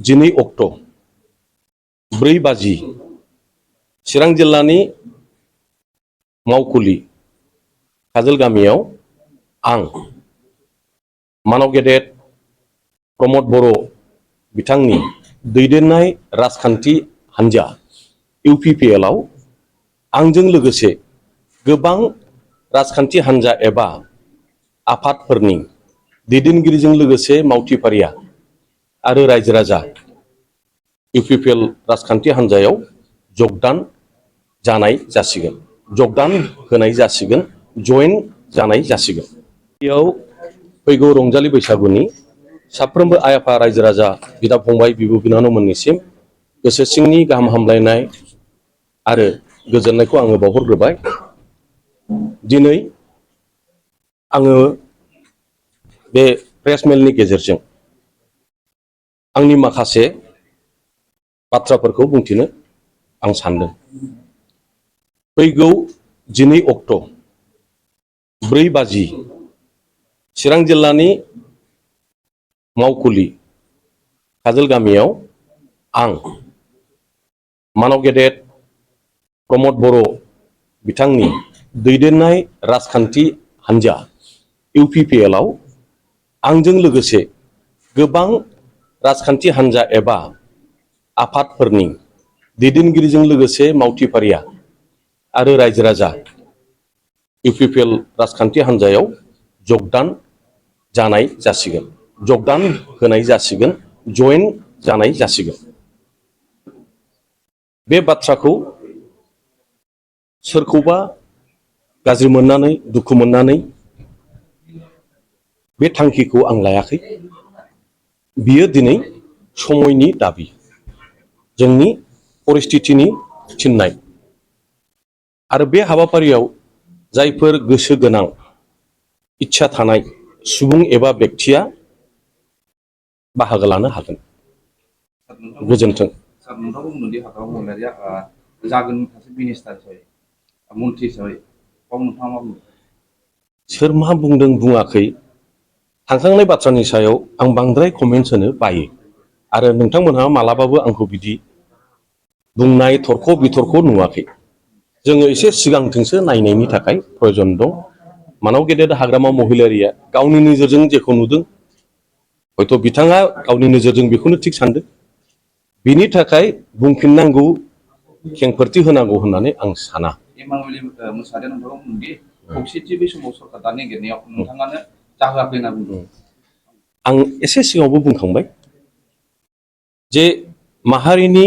12 अक्ट' 4 बाजि चिरां जिल्लानि मावखुलि काजोलगामियाव आं मानव गेदेर प्रमद बर' बिथांनि दैदेननाय राजखान्थि हान्जा UPPL आव आंजों लोगोसे गोबां राजखान्थि हान्जा एबा आफादफोरनि दैदेनगिरिजों लोगोसे मावथिफारिया आरो रायजो राजा UPPL राजखान्थि हान्जायाव जगदान जानाय जासिगोन, जगदान होनाय जासिगोन, जयेन जानाय जासिगोन। बेयाव फैगौ रंजालि बैसागुनि साफ्रोमबो आइ आफा रायजो राजा बिदा फंबाय बिब' बिनानावमोननिसिम गोसो सिंनि गाहाम हामलायनाय आरो गोजोननायखौ आङो बावहरग्रोबाय। दिनै आङो बे प्रेस मेलनि गेजेरजों आंनि माखासे बाथ्राफोरखौ बुंथिनो आं सानदों। फैगौ 12 अक्ट' 4 बाजि चिरां जिल्लानि मावखुलि काजोलगामियाव आं मानव गेदेर प्रमद बर' बिथांनि दैदेननाय राजखान्थि हान्जा UPPL आव आंजों लोगोसे गोबां राजखान्थि हान्जा एबा आफादफोरनि दैदेनगिरिजों लोगोसे मावथिफारिया आरो रायजो राजा UPPL राजखान्थि हान्जायाव जगदान जानाय जासिगोन, जगदान होनाय जासिगोन, जयेन जानाय जासिगोन। बे बाथ्राखौ सोरखौबा गाज्रि मोननानै दुखु मोननानै बे थांखिखौ आं लायाखै। बियो दिनै समयनि दाबि, जोंनि परिस्थितिनि थिननाय आरो बे हाबाफारियाव जायफोर गोसो गोनां इच्छा थानाय सुबुं एबा व्यक्तिया बाहागो लानो हागोन। गोजोन्थों। सार नोंथांखौ बुंदोंदि हाग्रा बंग्राया जागोन सासे मिनिस्टार हिसाबै मन्थ्रि हिसाबै नोंथाङा मा बुंदों? सोर मा बुंदों बुङाखै थांखांनाय बाथ्रानि सायाव आं बांद्राय कमेन्ट्स होनो बायो आरो नोंथांमोनहा मालाबाबो आंखौ बिदि बुंनाय थरख' बिथरख' नुवाखै। जोङो एसे सिगांथिंसो नायनायनि थाखाय प्रयजन दं। मानव गेदेर हाग्रामा महिलारिया गावनि नोजोरजों जेखौ नुदों हयथ' बिथाङा गावनि नोजोरजों बेखौनो थिग सानदों। बिनि थाखाय बुंफिननांगौ खेंफोरथि होनांगौ होननानै आं साना। इमानुवेल मोसाहारिया नोंथांखौ बुंदोंदि खौसेथि बे समाव सरकार दानो नागिरनायाव नोंथाङानो जाहोआखै होनना बुंदों। आं एसे सिगाङावबो बुंखांबाय जे माहारिनि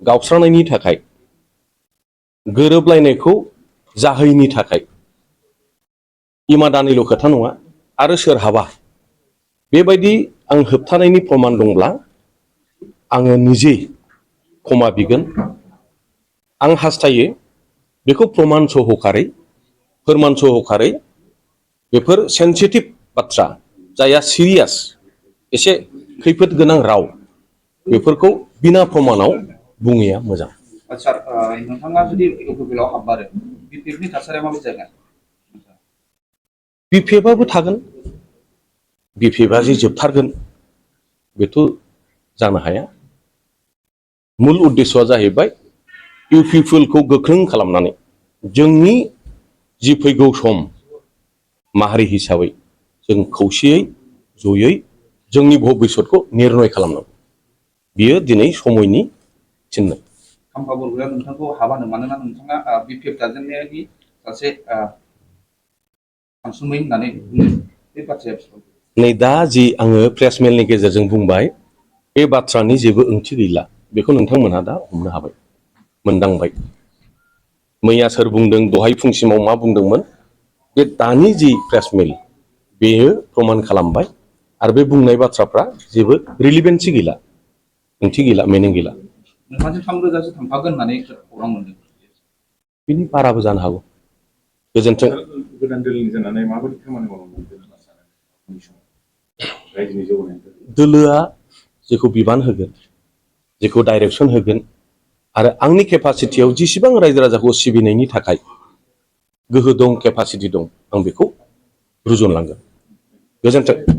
गावस्रानायनि थाखाय गोरोबलायनायखौ जाहैनि थाखाय इमादानिल' खोथा नङा आरो सोरहाबा बेबायदि आं होबथानायनि प्रमान दंब्ला आङो निजे क्षमा बिगोन। आं हास्थायो बेखौ प्रमान सहखारै फोरमान सहखारै बेफोर सेन्सिटिभ बाथ्रा जायहा सिरियास एसे खैफोद गोनां राव बेफोरखौ बिना प्रमानाव बुङैया मोजां। सार नोंथाङा जुदि UPPL आव हाबमारो BPF नि थासारिया माबायदि जागोन? BPF आबो थागोन। BPF आ जे जोबथारगोन बेथ' जानो हाया। मुल उद्देश्यआ जाहैबाय UPPL खौ गोख्रों खालामनानै जोंनि जि फैगौ सम माहारि हिसाबै जों खौसेयै जयै जोंनि भबिसतखौ निर्नय खालामनांगौ। बियो दिनै समयनि थिननाय। खाम्फा बरग'या नोंथांखौ हाबानो मानोना नोंथाङा BPF दाजेननायनि सासे सानसुमै होननानै बुङो बे बाथ्राया बेसेबां? नै दा जि आङो प्रेस मेलनि गेजेरजों बुंबाय बे बाथ्रानि जेबो ओंथि गैला। बेखौ नोंथांमोनहा दा हमनो हाबाय, मोनदांबाय। मैया सोर बुंदों दहाय फुंसिमाव मा बुंदोंमोन बे दानि जि प्रेस मेल बेयो प्रमान खालामबाय आरो बे बुंनाय बाथ्राफ्रा जेबो रिलिभेन्सि गैला, ओंथि गैला, मिनिं गैला। नोंथांजों 3 रोजासो थांफागोन होननानै खौरां मोनदों। बिनि बाराबो जानो हागौ। गोजोन्थों। गोदान दोलोनि जानानै माबायदि खामानि मावनांगौ रायजोनि जौगानायनि थाखाय? दोलोआ जेखौ बिबान होगोन, जेखौ डाइरेक्सन होगोन आरो आंनि केपासिटियाव जेसेबां रायजो राजाखौ सिबिनायनि थाखाय गोहो दं, केपासिटि दं, आं बेखौ रुजुनलांगोन। गोजोन्थों।